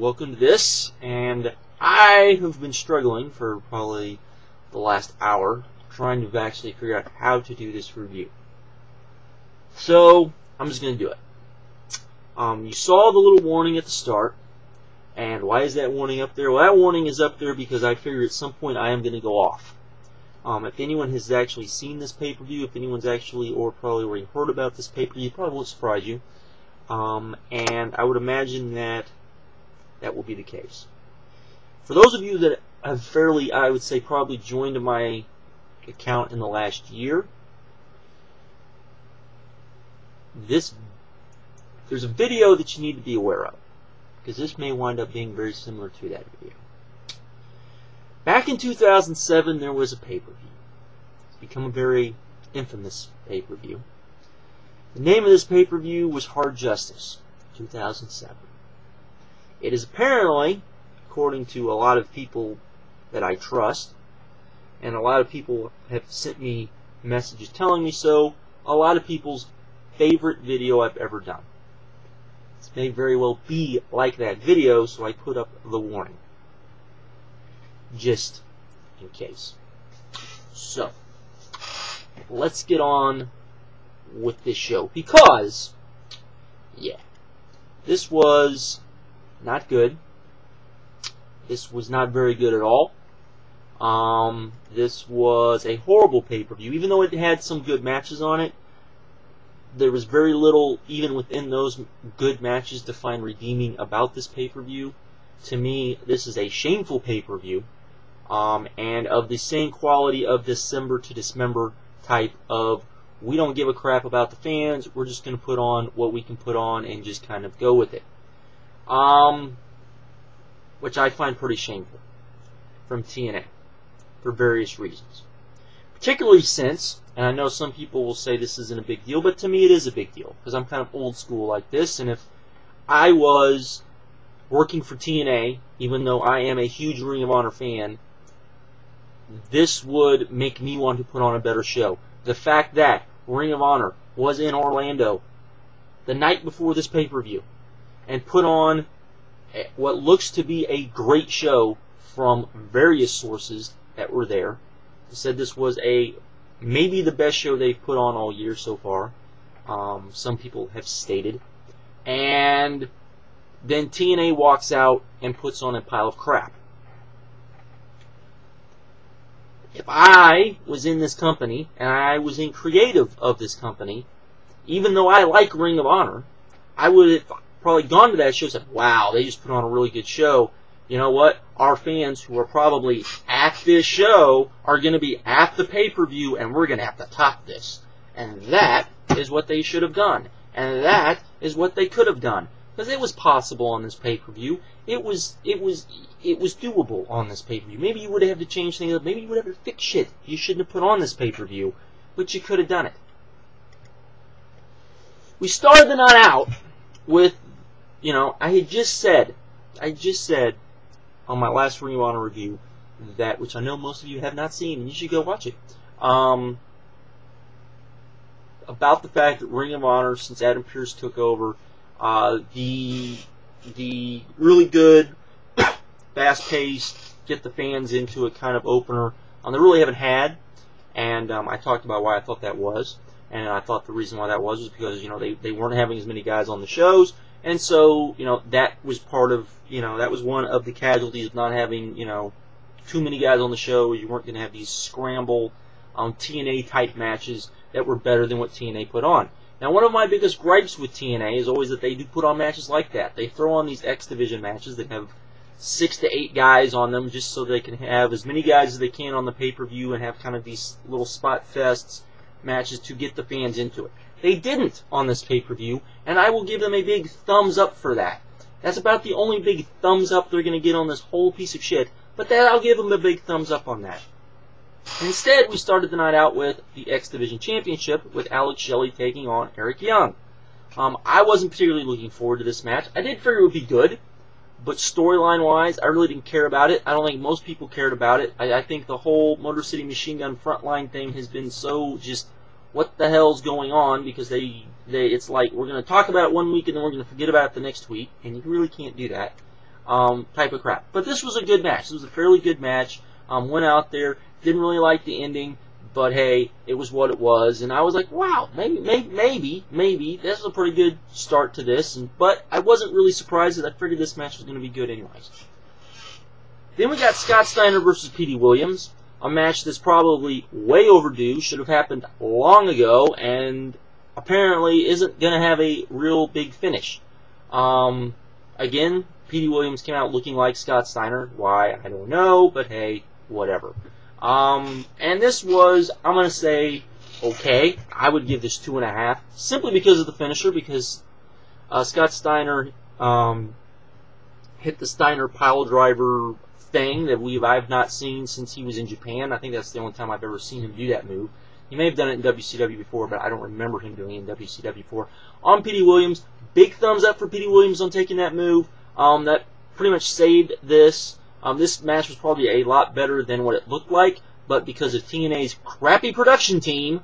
welcome to this, and I have been struggling for probably the last hour trying to actually figure out how to do this review. So, I'm just going to do it. You saw the little warning at the start, and why is that warning up there? Well, that warning is up there because I figure at some point I am going to go off. If anyone has actually seen this pay-per-view, if anyone's actually, or probably already heard about this pay-per-view, probably won't surprise you. And I would imagine that that will be the case. For those of you that have fairly, I would say, probably joined my account in the last year, there's a video that you need to be aware of, because this may wind up being very similar to that video. Back in 2007, there was a pay-per-view. It's become a very infamous pay-per-view. The name of this pay-per-view was Hard Justice, 2007. It is apparently, according to a lot of people that I trust, and a lot of people have sent me messages telling me so, a lot of people's favorite video I've ever done. This may very well be like that video, so I put up the warning. Just in case. So, let's get on with this show, because, yeah, this was not good. This was not very good at all. This was a horrible pay-per-view. Even though it had some good matches on it, there was very little, even within those good matches, to find redeeming about this pay-per-view. To me, this is a shameful pay-per-view, and of the same quality of December to Dismember type of, we don't give a crap about the fans, we're just going to put on what we can put on and just kind of go with it. Which I find pretty shameful from TNA for various reasons. Particularly since, and I know some people will say this isn't a big deal, but to me it is a big deal, because I'm kind of old school like this, and if I was working for TNA, even though I am a huge Ring of Honor fan, this would make me want to put on a better show. The fact that Ring of Honor was in Orlando the night before this pay-per-view and put on what looks to be a great show from various sources that were there, said this was maybe the best show they've put on all year so far. Some people have stated. And then TNA walks out and puts on a pile of crap. If I was in this company, and I was in creative of this company, even though I like Ring of Honor, I would have probably gone to that show and said, wow, they just put on a really good show. You know what? Our fans who are probably at this show are going to be at the pay-per-view, and we're going to have to top this. And that is what they should have done. And that is what they could have done. Because it was possible on this pay-per-view. It was doable on this pay-per-view. Maybe you would have to change things up. Maybe you would have to fix shit you shouldn't have put on this pay-per-view. But you could have done it. We started the night out with, you know, I just said on my last Ring of Honor review, that, which I know most of you have not seen, and you should go watch it, about the fact that Ring of Honor, since Adam Pearce took over, the really good, fast-paced, get the fans into it kind of opener, they really haven't had, and I talked about why I thought that was, and I thought the reason why that was because, you know, they weren't having as many guys on the shows, and so, you know, that was part of, you know, that was one of the casualties of not having, you know, too many guys on the show. You weren't going to have these scramble TNA type matches that were better than what TNA put on. Now, one of my biggest gripes with TNA is always that they do put on matches like that. They throw on these X Division matches that have 6 to 8 guys on them just so they can have as many guys as they can on the pay-per-view and have kind of these little spot fests matches to get the fans into it. They didn't on this pay-per-view, and I will give them a big thumbs up for that. That's about the only big thumbs up they're going to get on this whole piece of shit, but I'll give them a big thumbs up on that. Instead, we started the night out with the X Division Championship with Alex Shelley taking on Eric Young. I wasn't particularly looking forward to this match. I did figure it would be good, but storyline-wise, I really didn't care about it. I don't think most people cared about it. I think the whole Motor City Machine Gun Frontline thing has been so just, what the hell's going on, because it's like, we're going to talk about it one week and then we're going to forget about it the next week, and you really can't do that. type of crap. But this was a good match. This was a fairly good match. Went out there, didn't really like the ending, but hey, it was what it was. And I was like, wow, maybe this is a pretty good start to this. But I wasn't really surprised because I figured this match was going to be good anyways. Then we got Scott Steiner versus Petey Williams, a match that's probably way overdue, should have happened long ago, and apparently isn't going to have a real big finish. Again, Petey Williams came out looking like Scott Steiner. Why, I don't know, but hey, whatever. And this was, I'm going to say, okay. I would give this 2.5, simply because of the finisher, because Scott Steiner hit the Steiner pile driver thing that I've not seen since he was in Japan. I think that's the only time I've ever seen him do that move. He may have done it in WCW before, but I don't remember him doing it in WCW before. On Petey Williams, big thumbs up for Petey Williams on taking that move. That pretty much saved this. This match was probably a lot better than what it looked like, but because of TNA's crappy production team,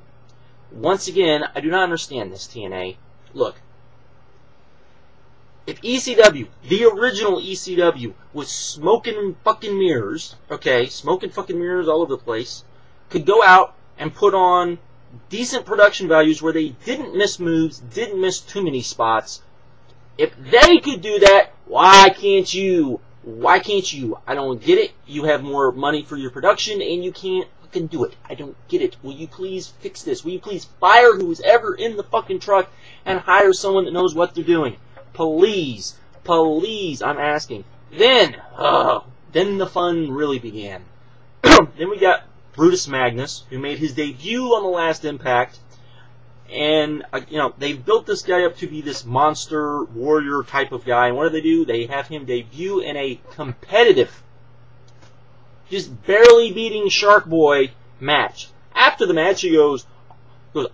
once again, I do not understand this, TNA. Look, if ECW, the original ECW, was smoking fucking mirrors, okay, smoking fucking mirrors all over the place, could go out and put on decent production values where they didn't miss moves, didn't miss too many spots. If they could do that, why can't you? Why can't you? I don't get it. You have more money for your production and you can't fucking do it. I don't get it. Will you please fix this? Will you please fire who's ever in the fucking truck and hire someone that knows what they're doing? Please. Please, I'm asking. Then the fun really began. Then we got Brutus Magnus, who made his debut on the last Impact. And, they built this guy up to be this monster warrior type of guy. And what do? They have him debut in a competitive, just barely beating Shark Boy match. After the match, he goes,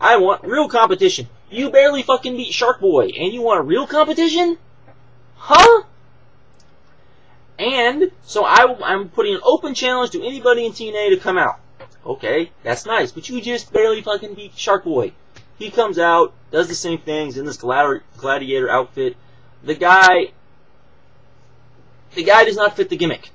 I want real competition. You barely fucking beat Shark Boy, and you want a real competition? Huh? And, so I'm putting an open challenge to anybody in TNA to come out. Okay, that's nice, but you just barely fucking beat Shark Boy. He comes out, does the same things in this gladiator outfit. The guy does not fit the gimmick.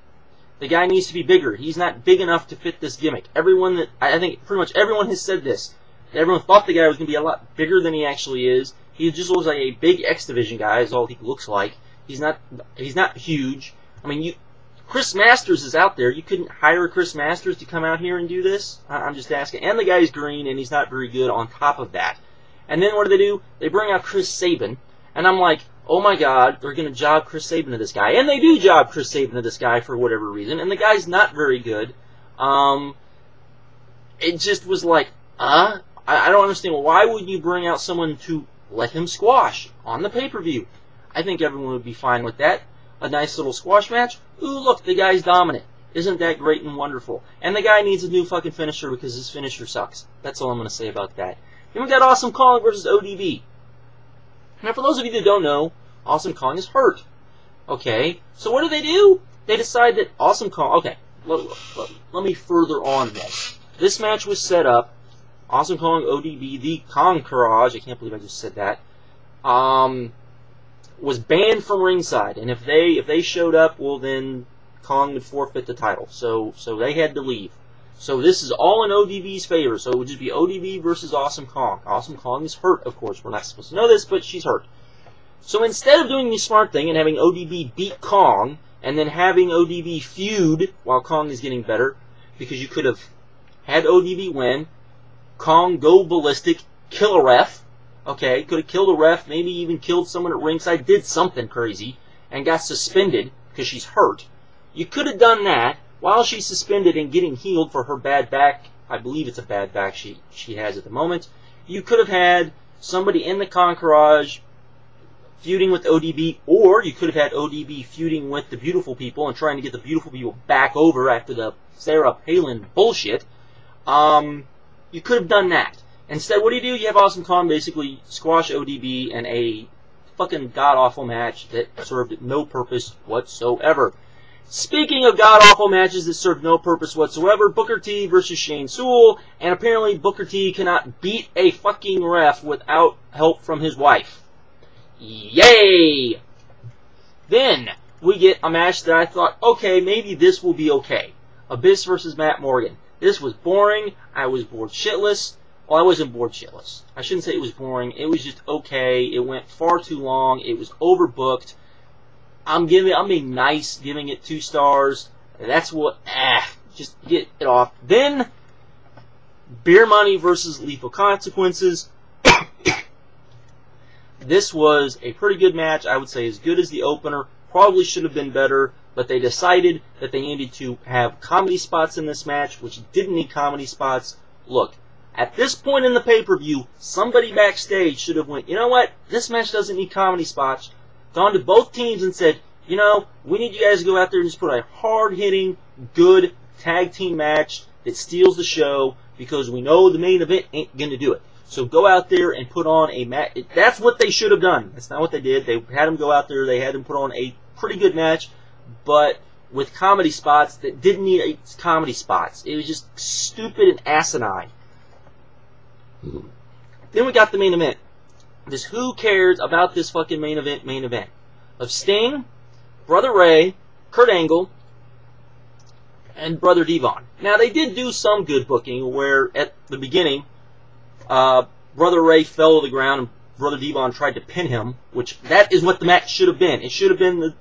The guy needs to be bigger. He's not big enough to fit this gimmick. I think pretty much everyone has said this. Everyone thought the guy was going to be a lot bigger than he actually is. He just looks like a big X Division guy is all he looks like. He's not huge. I mean, Chris Masters is out there. You couldn't hire Chris Masters to come out here and do this? I'm just asking. And the guy's green, and he's not very good on top of that. And then what do? They bring out Chris Sabin, and I'm like, oh my god, they're going to job Chris Sabin to this guy. And they do job Chris Sabin to this guy for whatever reason, and the guy's not very good. It just was like, I don't understand. Why would you bring out someone to let him squash on the pay-per-view? I think everyone would be fine with that. A nice little squash match. Ooh, look, the guy's dominant. Isn't that great and wonderful? And the guy needs a new fucking finisher because his finisher sucks. That's all I'm going to say about that. Then we got Awesome Kong versus ODB. Now, for those of you that don't know, Awesome Kong is hurt. Okay, so what do? They decide that Awesome Kong... Okay, let me further on this. This match was set up. Awesome Kong, ODB, the Concourage, I can't believe I just said that, was banned from ringside, and if they showed up, well then Kong would forfeit the title. So they had to leave. So this is all in ODB's favor. So it would just be ODB versus Awesome Kong. Awesome Kong is hurt, of course. We're not supposed to know this, but she's hurt. So instead of doing the smart thing and having ODB beat Kong, and then having ODB feud while Kong is getting better, because you could have had ODB win, Kong go ballistic, kill a ref. Okay, could have killed a ref, maybe even killed someone at ringside, did something crazy, and got suspended because she's hurt. You could have done that while she's suspended and getting healed for her bad back. I believe it's a bad back she has at the moment. You could have had somebody in the Concourage feuding with ODB, or you could have had ODB feuding with the Beautiful People and trying to get the Beautiful People back over after the Sarah Palin bullshit. You could have done that. Instead, what do? You have Awesome Kong basically squash ODB in a fucking god-awful match that served no purpose whatsoever. Speaking of god-awful matches that served no purpose whatsoever, Booker T versus Shane Sewell, and apparently Booker T cannot beat a fucking ref without help from his wife. Yay! Then, we get a match that I thought, okay, maybe this will be okay. Abyss versus Matt Morgan. This was boring. I was bored shitless. Well, I wasn't bored shitless. I shouldn't say it was boring. It was just okay. It went far too long. It was overbooked. I'm being nice, giving it 2 stars. That's what, just get it off. Then, Beer Money versus Lethal Consequences. This was a pretty good match. I would say as good as the opener. Probably should have been better, but they decided that they needed to have comedy spots in this match, which didn't need comedy spots. Look, at this point in the pay-per-view, somebody backstage should have went, you know what, this match doesn't need comedy spots, gone to both teams and said, you know, we need you guys to go out there and just put a hard-hitting, good tag team match that steals the show, because we know the main event ain't going to do it. So go out there and put on a match. That's what they should have done. That's not what they did. They had them go out there. They had them put on a pretty good match, but with comedy spots that didn't need comedy spots. It was just stupid and asinine. Then we got the main event. This who cares about this fucking main event of Sting, Brother Ray, Kurt Angle, and Brother Devon. Now they did do some good booking where at the beginning Brother Ray fell to the ground and Brother Devon tried to pin him, which that is what the match should have been. It should have been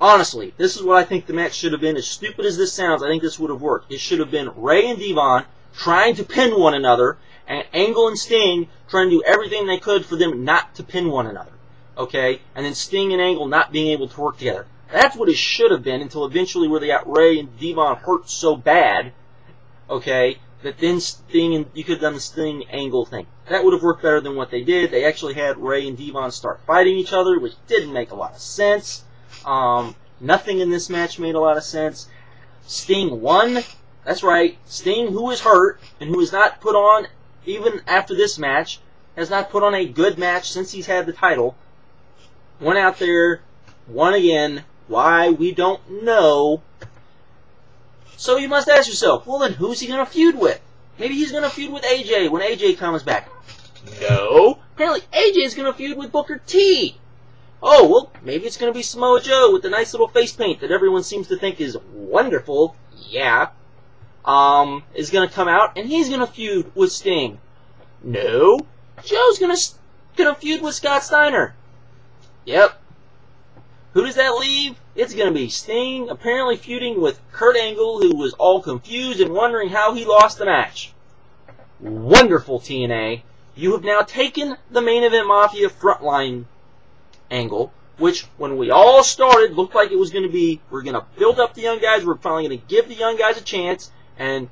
honestly, this is what I think the match should have been. As stupid as this sounds, I think this would have worked. It should have been Ray and Devon trying to pin one another, and Angle and Sting trying to do everything they could for them not to pin one another. Okay? And then Sting and Angle not being able to work together. That's what it should have been, until eventually where they got Ray and Devon hurt so bad, okay, that then Sting and you could have done the Sting Angle thing. That would have worked better than what they did. They actually had Ray and Devon start fighting each other, which didn't make a lot of sense. Nothing in this match made a lot of sense. Sting won. That's right. Sting, who is hurt and who has not put on, even after this match, has not put on a good match since he's had the title, went out there, won again. Why? We don't know. So you must ask yourself, well then who's he going to feud with? Maybe he's going to feud with AJ when AJ comes back. No. Apparently AJ is going to feud with Booker T. Oh, well, maybe it's going to be Samoa Joe with the nice little face paint that everyone seems to think is wonderful. Yeah. Is going to come out and he's going to feud with Sting. No. Joe's going to feud with Scott Steiner. Yep. Who does that leave? It's going to be Sting apparently feuding with Kurt Angle, who was all confused and wondering how he lost the match. Wonderful, TNA. You have now taken the Main Event Mafia frontline angle, which when we all started looked like it was going to be, we're going to build up the young guys, we're finally going to give the young guys a chance, and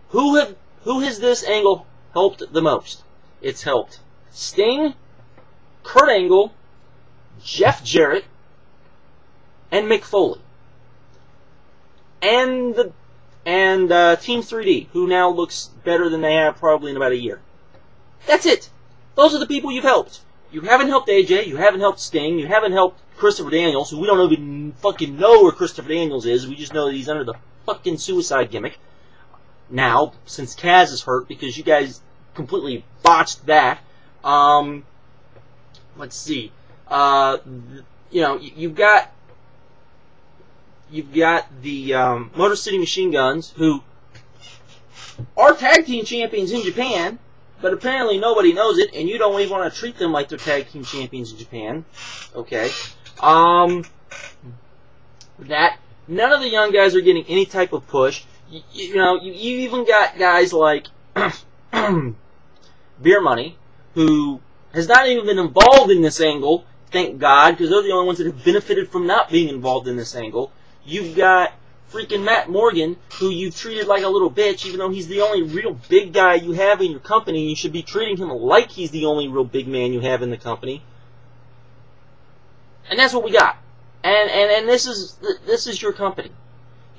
who has this angle helped the most? It's helped Sting, Kurt Angle, Jeff Jarrett, and Mick Foley. And Team 3D, who now looks better than they have probably in about a year. That's it. Those are the people you've helped. You haven't helped AJ, you haven't helped Sting, you haven't helped Christopher Daniels, who we don't even fucking know where Christopher Daniels is, we just know that he's under the fucking suicide gimmick. Now, since Kaz is hurt, because you guys completely botched that, let's see, you've got the Motor City Machine Guns, who are tag team champions in Japan, but apparently nobody knows it, and you don't even want to treat them like they're tag team champions in Japan. Okay. That none of the young guys are getting any type of push. You even got guys like Beer Money, who has not even been involved in this angle, thank God, because they're the only ones that have benefited from not being involved in this angle. You've got freaking Matt Morgan, who you've treated like a little bitch, even though he's the only real big guy you have in your company. You should be treating him like he's the only real big man you have in the company. And that's what we got. And this is your company.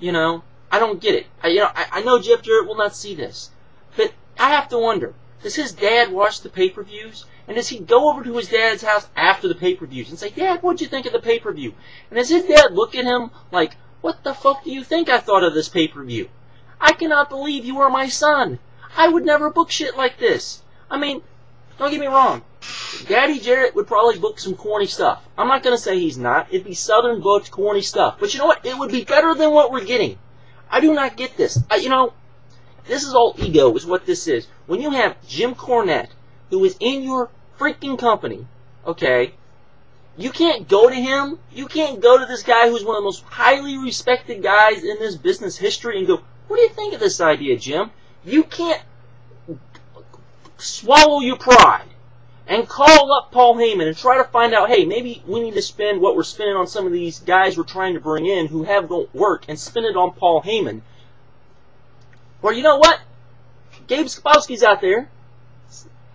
You know, I don't get it. I know Jeff Jarrett will not see this, but I have to wonder, does his dad watch the pay-per-views? And does he go over to his dad's house after the pay-per-views and say, Dad, what'd you think of the pay-per-view? And does his dad look at him like, what the fuck do you think I thought of this pay-per-view? I cannot believe you are my son. I would never book shit like this. I mean, don't get me wrong. Daddy Jarrett would probably book some corny stuff. I'm not going to say he's not. It'd be Southern booked corny stuff. But you know what? It would be better than what we're getting. I do not get this. This is all ego is what this is. When you have Jim Cornette, who is in your freaking company, okay, you can't go to him. You can't go to this guy who's one of the most highly respected guys in this business history and go, what do you think of this idea, Jim? You can't swallow your pride and call up Paul Heyman and try to find out, hey, maybe we need to spend what we're spending on some of these guys we're trying to bring in who don't work and spend it on Paul Heyman. Or you know what? Gabe Skopowski's out there,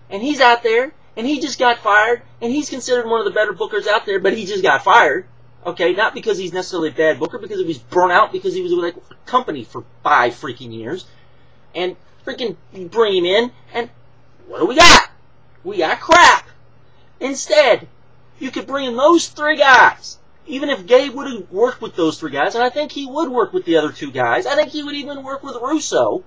and he's out there, and he just got fired, and he's considered one of the better bookers out there, but he just got fired. Okay, not because he's necessarily a bad booker, because he was burnt out, because he was with a company for 5 freaking years. And freaking bring him in, and what do we got? We got crap. Instead, you could bring in those 3 guys. Even if Gabe would have worked with those 3 guys, and I think he would work with the other 2 guys. I think he would even work with Russo.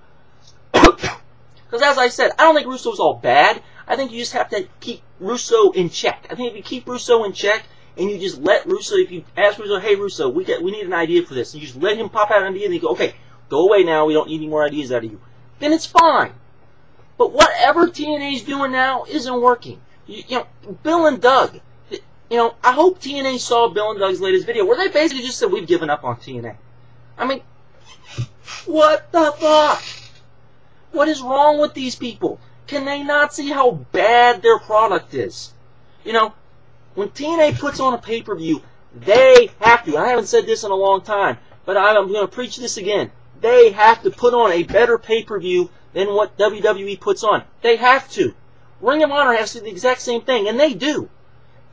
Because as I said, I don't think Russo's all bad. I think you just have to keep Russo in check. I think if you keep Russo in check, and you just let Russo, if you ask Russo, hey Russo, we need an idea for this, and you just let him pop out an idea, and you go, okay, go away now, we don't need any more ideas out of you. Then it's fine. But whatever TNA's doing now isn't working. Bill and Doug. I hope TNA saw Bill and Doug's latest video where they basically just said, we've given up on TNA. I mean, what the fuck? What is wrong with these people? Can they not see how bad their product is? When TNA puts on a pay-per-view, they have to, I haven't said this in a long time, but I'm going to preach this again. They have to put on a better pay-per-view than what WWE puts on. They have to. Ring of Honor has to do the exact same thing, and they do.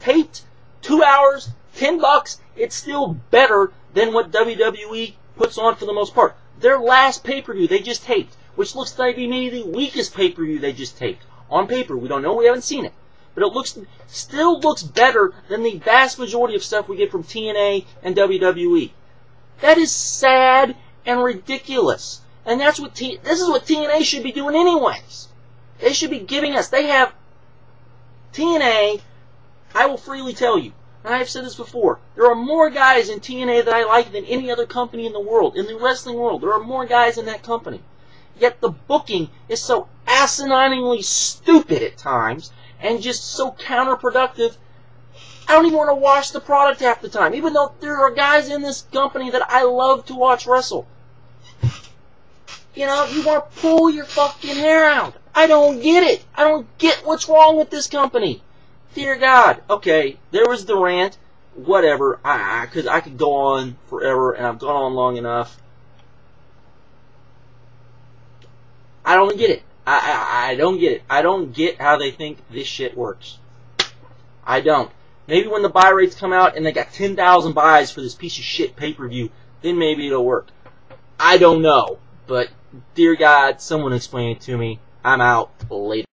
Taped, 2 hours, $10, it's still better than what WWE puts on for the most part. Their last pay-per-view they just taped, which looks like maybe the weakest pay-per-view they just taped. On paper, we don't know, we haven't seen it. But it still looks better than the vast majority of stuff we get from TNA and WWE. That is sad and ridiculous. And this is what TNA should be doing anyways. They should be giving us, they have TNA, I will freely tell you, and I have said this before, there are more guys in TNA that I like than any other company in the world, in the wrestling world. There are more guys in that company. Yet the booking is so asininely stupid at times, and just so counterproductive, I don't even want to watch the product half the time, even though there are guys in this company that I love to watch wrestle. You want to pull your fucking hair out. I don't get it. I don't get what's wrong with this company. Dear God. Okay, there was the rant. Whatever. Because I could go on forever, and I've gone on long enough. I don't get it. I don't get it. I don't get how they think this shit works. I don't. Maybe when the buy rates come out and they got 10,000 buys for this piece of shit pay-per-view, then maybe it'll work. I don't know. But, dear God, someone explain it to me. I'm out. Later.